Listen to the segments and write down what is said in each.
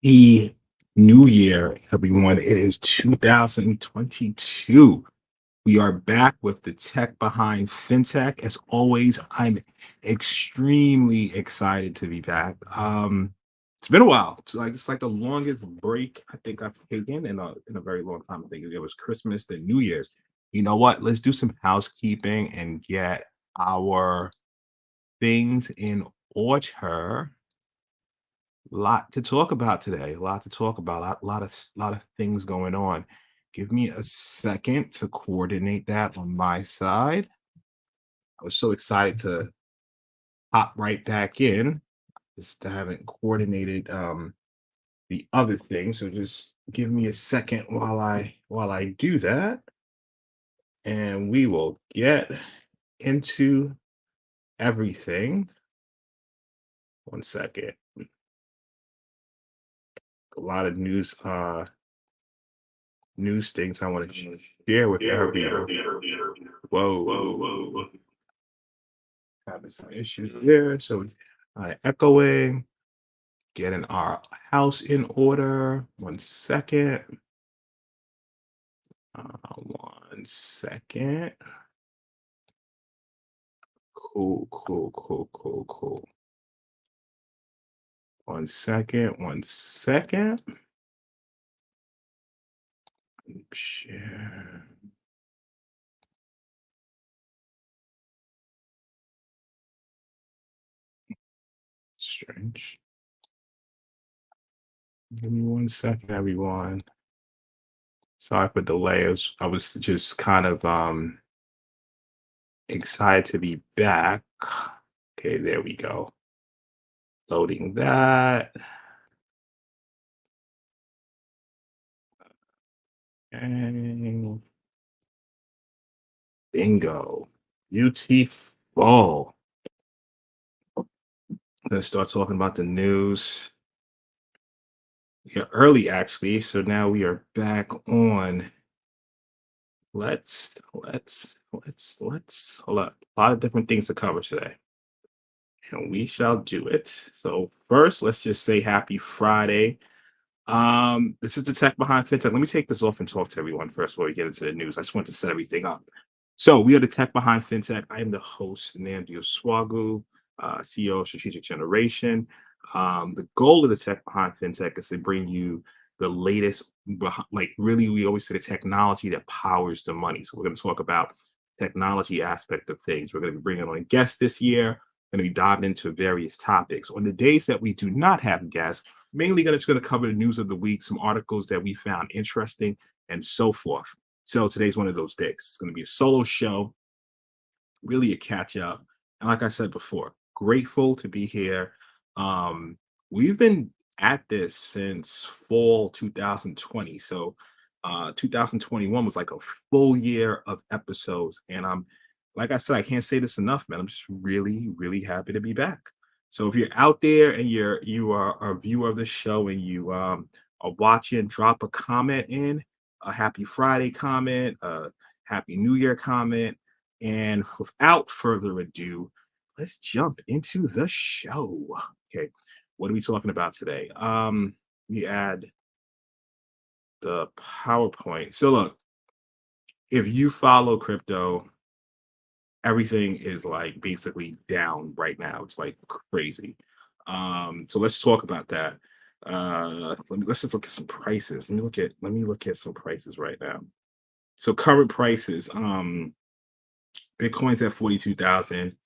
The new year, everyone. It is 2022. We are back with the Tech Behind FinTech. As always, I'm extremely excited to be back. It's been a while. It's like the longest break I think I've taken in a very long time. I think it was Christmas, then New Year's. You know what? Let's do some housekeeping and get our things in order. Lot to talk about today. A lot to talk about. Lot of things going on. Give me a second to coordinate that on my side. I was so excited to hop right back in. Just haven't coordinated the other thing. So just give me a second while I do that, and we will get into everything. One second. A lot of news things I want to share with everyone. Whoa. Having some issues there. So echoing, getting our house in order. One second. One second. Cool. One second. Share. Strange. Give me one second, everyone. Sorry for delays. I was just kind of excited to be back. Okay, there we go. Loading that. And bingo. Beautiful. Let's start talking about the news. Yeah, early actually. So now we are back on. Let's hold up. A lot of different things to cover today. And we shall do it. So first, let's just say happy Friday. This is the Tech Behind FinTech. Let me take this off and talk to everyone first before we get into the news. I just want to set everything up. So we are the Tech Behind FinTech. I am the host, Nnamdi Osuagwu, CEO of Strategic Generation. The goal of the Tech Behind FinTech is to bring you the latest, like really, we always say the technology that powers the money. So we're going to talk about technology aspect of things. We're going to be bringing on a guest this year. Going to be diving into various topics. On the days that we do not have guests, mainly just going to cover the news of the week, some articles that we found interesting, and so forth. So today's one of those days. It's going to be a solo show, really a catch up. And like I said before, grateful to be here. We've been at this since fall 2020. So 2021 was like a full year of episodes. And I'm like I said, I can't say this enough, man. I'm just really happy to be back. So if you're out there and you are a viewer of the show and you are watching, drop a comment in, a happy Friday comment, a happy New Year comment. And without further ado, let's jump into the show. Okay, what are we talking about today? We add the PowerPoint. So look, if you follow crypto, everything is like basically down right now. It's like crazy. So let's talk about that. Let's just look at some prices. Let me look at some prices right now. So current prices, Bitcoin's at 42,000.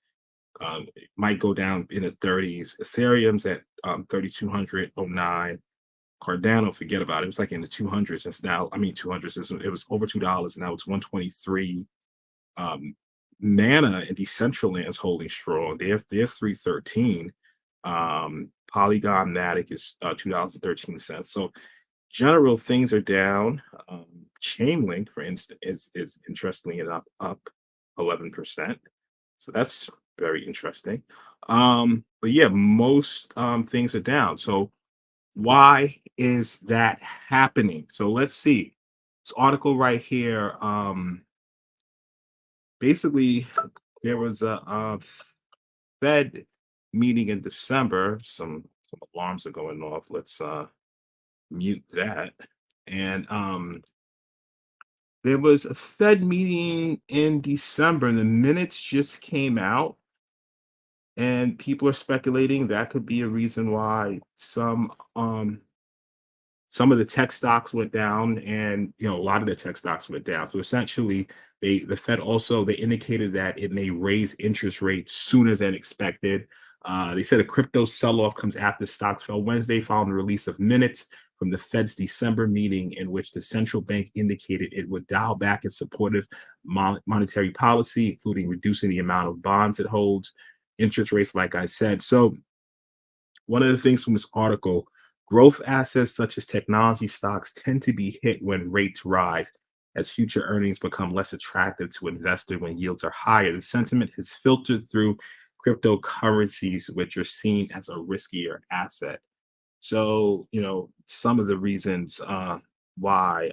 It might go down in the 30s. Ethereum's at 3,209. Cardano, forget about it. It was like in the 200s. It's now, I mean, 200s. It was over $2. Now it's 123. Um, Mana and Decentraland is holding strong. They're 313. Polygon Matic is $2.13. So general things are down. Chainlink, for instance, is interestingly enough up 11%. So that's very interesting. But yeah, most things are down. So why is that happening? So let's see. This article right here. Basically, there was a Fed meeting in December. Some alarms are going off. Let's mute that. And there was a Fed meeting in December. The minutes just came out, and people are speculating that could be a reason why some of the tech stocks went down, and a lot of the tech stocks went down. So essentially, the Fed also they indicated that it may raise interest rates sooner than expected. They said a crypto sell-off comes after stocks fell Wednesday following the release of minutes from the Fed's December meeting, in which the central bank indicated it would dial back its supportive monetary policy, including reducing the amount of bonds it holds, interest rates, like I said. So one of the things from this article, growth assets such as technology stocks tend to be hit when rates rise, as future earnings become less attractive to investors when yields are higher. The sentiment has filtered through cryptocurrencies, which are seen as a riskier asset. So, some of the reasons why.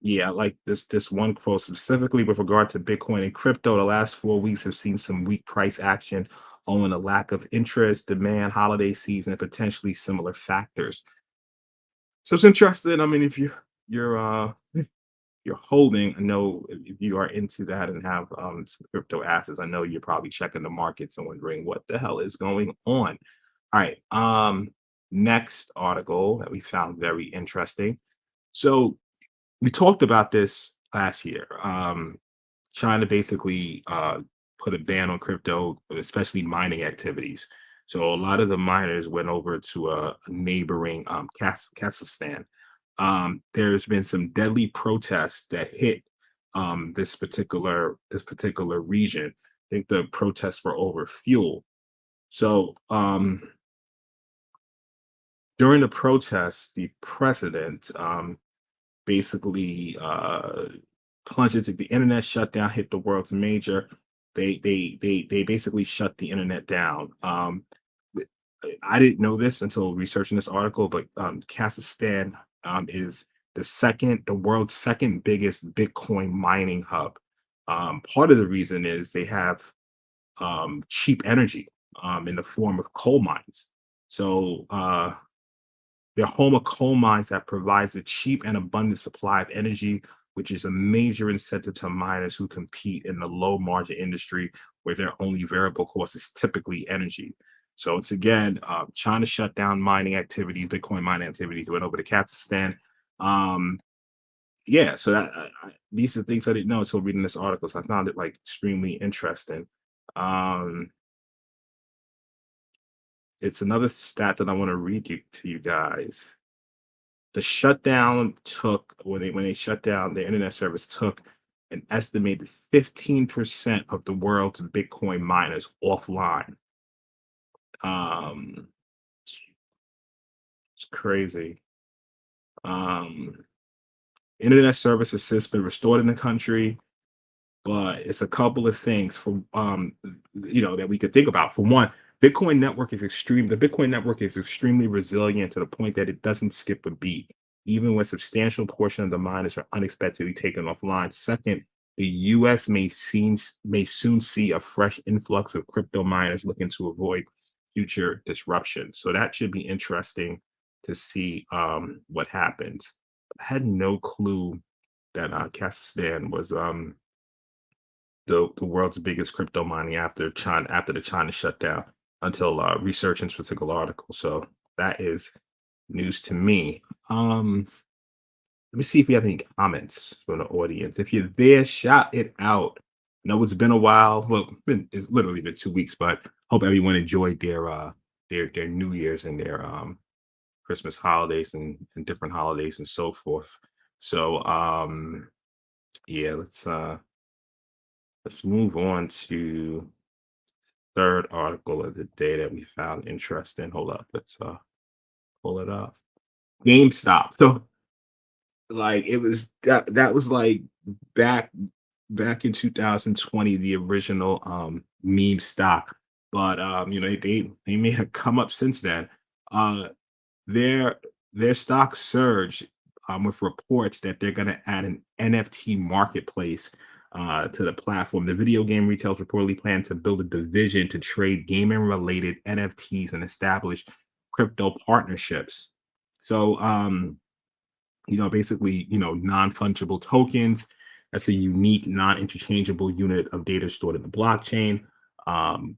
Yeah, like this one quote specifically with regard to Bitcoin and crypto. The last 4 weeks have seen some weak price action owing a lack of interest, demand, holiday season, and potentially similar factors. So it's interesting. I mean, if you're holding, I know if you are into that and have some crypto assets, I know you're probably checking the markets and wondering what the hell is going on. All right. Next article that we found very interesting. So we talked about this last year. China basically put a ban on crypto, especially mining activities. So a lot of the miners went over to a neighboring Kazakhstan. There's been some deadly protests that hit this particular region. I think the protests were over fuel. So during the protests, the president basically plunged into the internet shutdown, hit the world's major. They basically shut the internet down. th- I didn't know this until researching this article, but Kazakhstan is the world's second biggest Bitcoin mining hub. Part of the reason is they have cheap energy in the form of coal mines. So they're home of coal mines that provides a cheap and abundant supply of energy, which is a major incentive to miners who compete in the low margin industry where their only variable cost is typically energy. So it's again trying to shut down mining activities, Bitcoin mining activities. Went over to Kazakhstan. Um, yeah, so these are things I didn't know until reading this article. So I found it like extremely interesting. Um, it's another stat that I want to read to you guys. The shutdown took when they shut down the internet service took an estimated 15% of the world's Bitcoin miners offline. Um, it's crazy. Um, internet service has since been restored in the country, but it's a couple of things that we could think about. For one, the Bitcoin network is extremely resilient to the point that it doesn't skip a beat, even when substantial portion of the miners are unexpectedly taken offline. Second, the US may soon see a fresh influx of crypto miners looking to avoid future disruption. So that should be interesting to see what happens. I had no clue that Kazakhstan was the world's biggest crypto mining after the China shutdown until researching this particular article. So that is news to me. Let me see if we have any comments from the audience. If you're there, shout it out. I know it's been a while. Well, it's literally been 2 weeks, but hope everyone enjoyed their New Year's and their Christmas holidays and different holidays and so forth. So yeah, let's move on to third article of the day that we found interesting. Hold up, let's pull it up. GameStop. So like that was like back back in 2020, the original meme stock. But they made a come up since then. Uh their their stock surged with reports that they're going to add an NFT marketplace to the platform. The video game retailers reportedly plan to build a division to trade gaming related NFTs and establish crypto partnerships. So, basically, non-fungible tokens. That's a unique, non-interchangeable unit of data stored in the blockchain.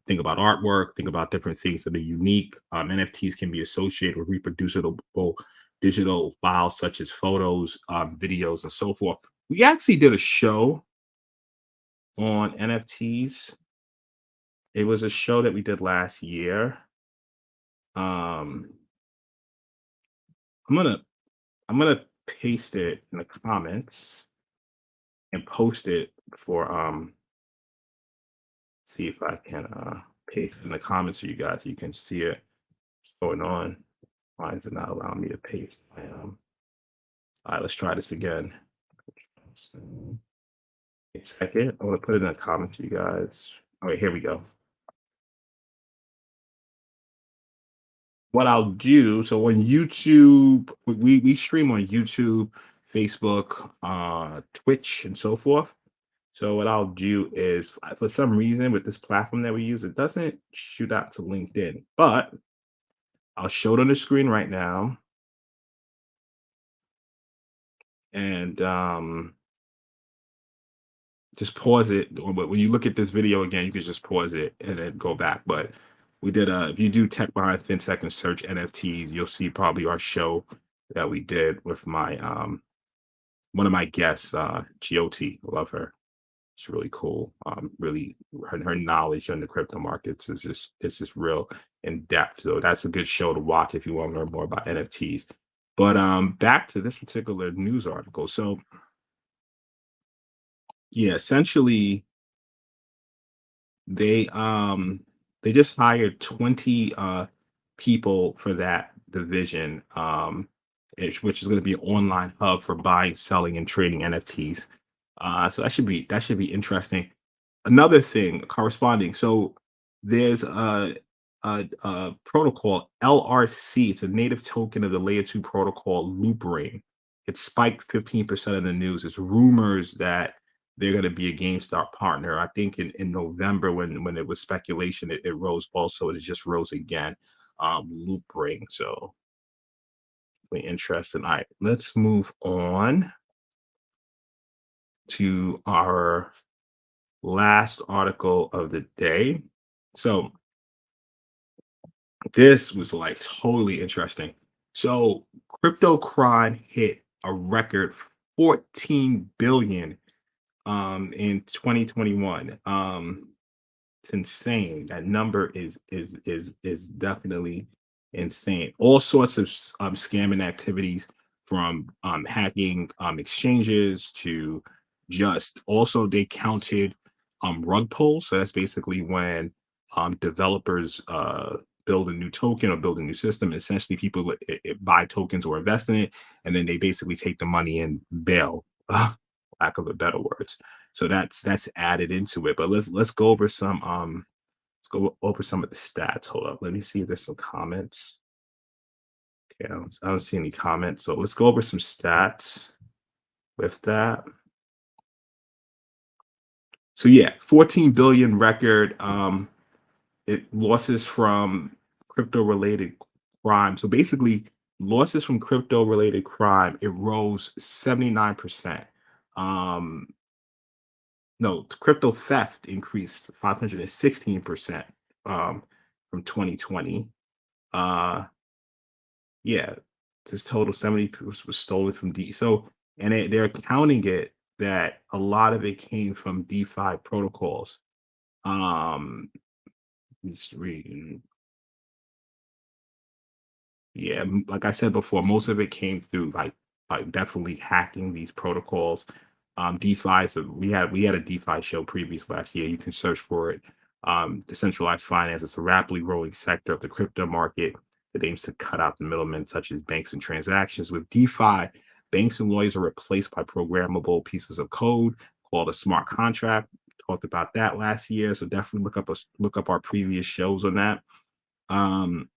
Think about artwork, think about different things that are unique. NFTs can be associated with reproducible digital files such as photos, videos, and so forth. We actually did a show on NFTs. It was a show that we did last year. Um, I'm gonna I'm gonna paste it in the comments and post it for see if I can paste it in the comments for you guys so you can see it going on. Why is it not allowing me to paste? All right, let's try this again. A second. I want to put it in the comments for you guys. All right, here we go. What I'll do, so on YouTube, we stream on YouTube, Facebook, Twitch, and so forth. So what I'll do is, for some reason, with this platform that we use, it doesn't shoot out to LinkedIn, but I'll show it on the screen right now. And just pause it. But when you look at this video again, you can just pause it and then go back. But we did if you do Tech Behind FinTech and search NFTs, you'll see probably our show that we did with my one of my guests, GOT. Love her. It's really cool. Really, her knowledge on the crypto markets is just real in depth. So that's a good show to watch if you want to learn more about NFTs. But back to this particular news article. So yeah, essentially they just hired 20 people for that division, which is going to be an online hub for buying, selling, and trading NFTs. So that should be interesting. Another thing corresponding. So there's a protocol LRC. It's a native token of the layer 2 protocol Loopring. It spiked 15% in the news. It's rumors that they're going to be a GameStop partner. I think in November when it was speculation, it rose also. It just rose again. Loopring. So really interesting. All right, let's move on to our last article of the day. So this was like totally interesting. So crypto crime hit a record 14 billion in 2021. It's insane. That number is definitely insane. All sorts of scamming activities, from hacking exchanges to just also they counted rug pulls. So that's basically when developers build a new token or build a new system. Essentially, people buy tokens or invest in it, and then they basically take the money and bail. Lack of a better words. So that's added into it. But let's go over some of the stats. Hold up. Let me see if there's some comments. Okay, I don't see any comments. So let's go over some stats with that. So yeah, 14 billion record. It losses from crypto related crime. So basically, losses from crypto related crime, it rose 79%. Um, no, crypto theft increased 516% from 2020. Uh, yeah, this total 70 was stolen from D. So, and they're counting it that a lot of it came from DeFi protocols. Um, just reading. Yeah, like I said before, most of it came through like definitely hacking these protocols. DeFi. So we had a DeFi show previous last year. You can search for it. Decentralized finance is a rapidly growing sector of the crypto market that aims to cut out the middlemen, such as banks and transactions. With DeFi, banks and lawyers are replaced by programmable pieces of code called a smart contract. Talked about that last year, so definitely look up our previous shows on that. Um,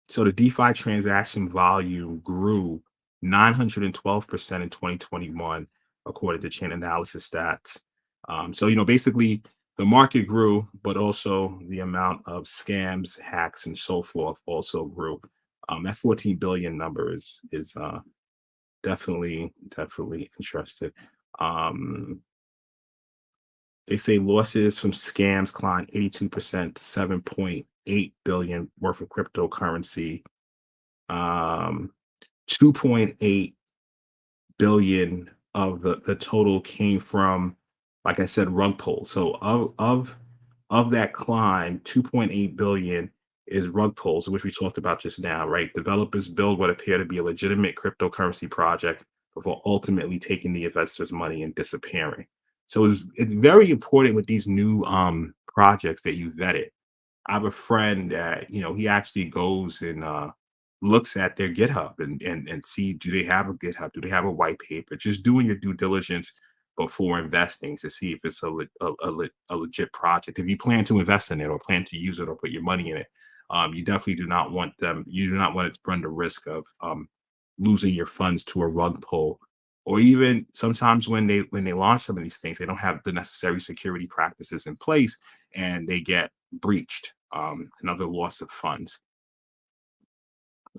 so the DeFi transaction volume grew 912% in 2021, according to Chain Analysis stats. So basically, the market grew, but also the amount of scams, hacks, and so forth also grew. That 14 billion number is definitely interesting. Um, they say losses from scams climbed 82% to 7.8 billion worth of cryptocurrency. Um, 2.8 billion of the total came from, like I said, rug pulls. So of that climb, 2.8 billion is rug pulls, which we talked about just now, right? Developers build what appear to be a legitimate cryptocurrency project before ultimately taking the investors' money and disappearing. So it's very important with these new projects that you vetted. I have a friend that, he actually goes and looks at their GitHub and see, do they have a GitHub? Do they have a white paper? Just doing your due diligence before investing to see if it's a legit project. If you plan to invest in it or plan to use it or put your money in it, you definitely do not want them. You do not want to run the risk of losing your funds to a rug pull, or even sometimes when they launch some of these things, they don't have the necessary security practices in place and they get breached. Another loss of funds.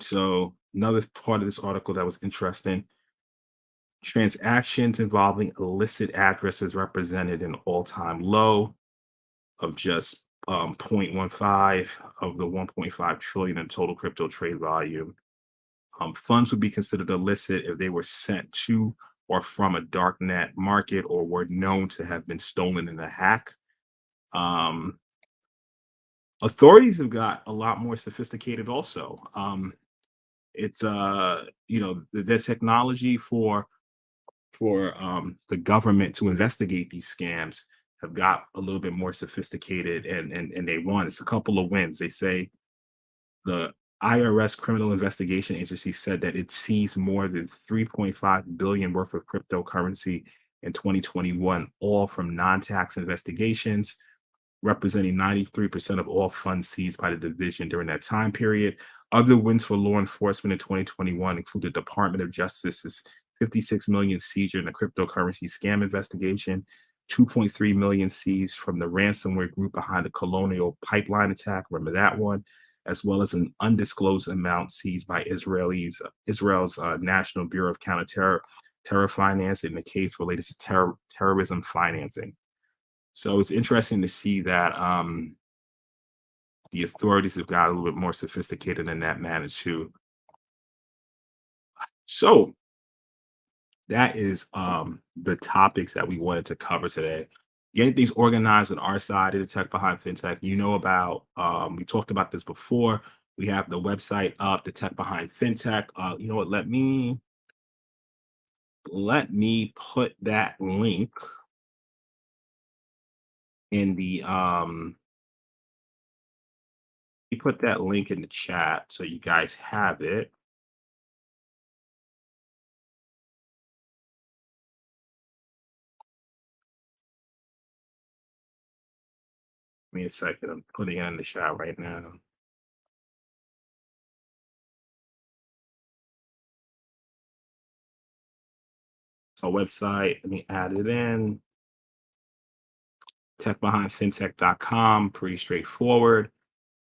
So another part of this article that was interesting: transactions involving illicit addresses represented an all-time low of just 0.15 of the 1.5 trillion in total crypto trade volume. Funds would be considered illicit if they were sent to or from a darknet market or were known to have been stolen in a hack. Um, Authorities have got a lot more sophisticated also. It's the technology for the government to investigate these scams have got a little bit more sophisticated, and they won. It's a couple of wins. They say the IRS Criminal Investigation Agency said that it seized more than 3.5 billion worth of cryptocurrency in 2021, all from non-tax investigations, representing 93% of all funds seized by the division during that time period. Other wins for law enforcement in 2021 include the Department of Justice's 56 million seizure in the cryptocurrency scam investigation, 2.3 million seized from the ransomware group behind the Colonial Pipeline attack. Remember that one? As well as an undisclosed amount seized by Israel's National Bureau of Terror Finance in the case related to terrorism financing. So it's interesting to see that the authorities have got a little bit more sophisticated in that manner too. So that is the topics that we wanted to cover today. Getting things organized on our side of the Tech Behind FinTech. About we talked about this before. We have the website up, the Tech Behind FinTech. What? Let me put that link in the put that link in the chat so you guys have it. Give me a second. I'm putting it in the chat right now. So website, let me add it in. Techbehindfintech.com, pretty straightforward.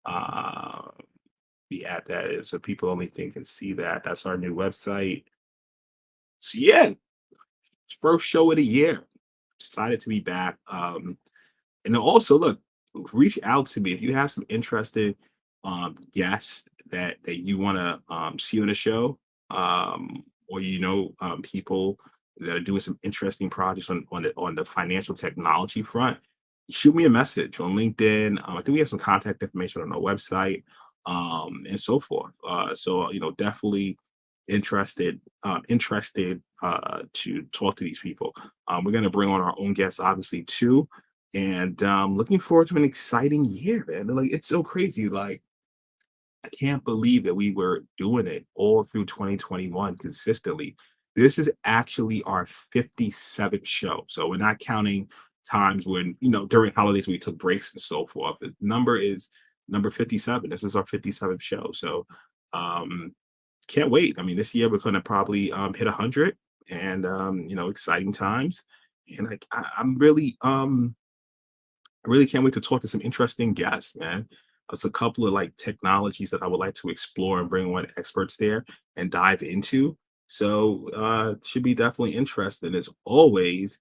Uh, we add that in so people only can see that. That's our new website. So yeah, it's first show of the year. Excited to be back. And also, look, reach out to me if you have some interesting guests that you want to see on the show, or people that are doing some interesting projects on the financial technology front. Shoot me a message on LinkedIn. I think we have some contact information on our website, and so forth. So definitely interested to talk to these people. We're going to bring on our own guests, obviously, too, and looking forward to an exciting year, man. Like, it's so crazy. Like, I can't believe that we were doing it all through 2021 consistently. This is actually our 57th show. So we're not counting times when, during holidays we took breaks and so forth. The number is number 57. This is our 57th show. So can't wait. I mean, this year we're going to probably hit 100, and exciting times. And like I'm really I really can't wait to talk to some interesting guests, man. There's a couple of like technologies that I would like to explore and bring on experts there and dive into. So it should be definitely interesting. As always,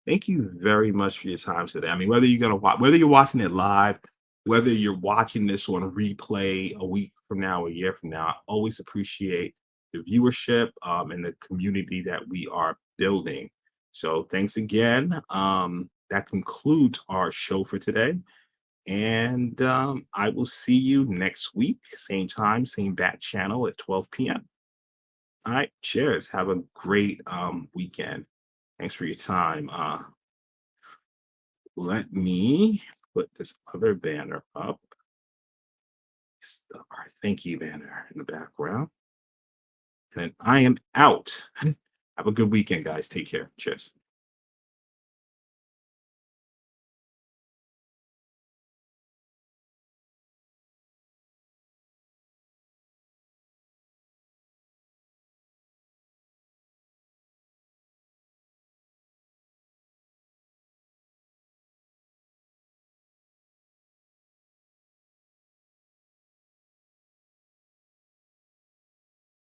thank you very much for your time today. I mean, whether you're gonna watch, whether you're watching it live, whether you're watching this on replay a week from now, a year from now, I always appreciate the viewership and the community that we are building. So thanks again. That concludes our show for today. And I will see you next week, same time, same bat channel at 12 p.m. All right, cheers. Have a great weekend. Thanks for your time. Let me put this other banner up. Our thank you banner in the background. And I am out. Have a good weekend, guys. Take care. Cheers.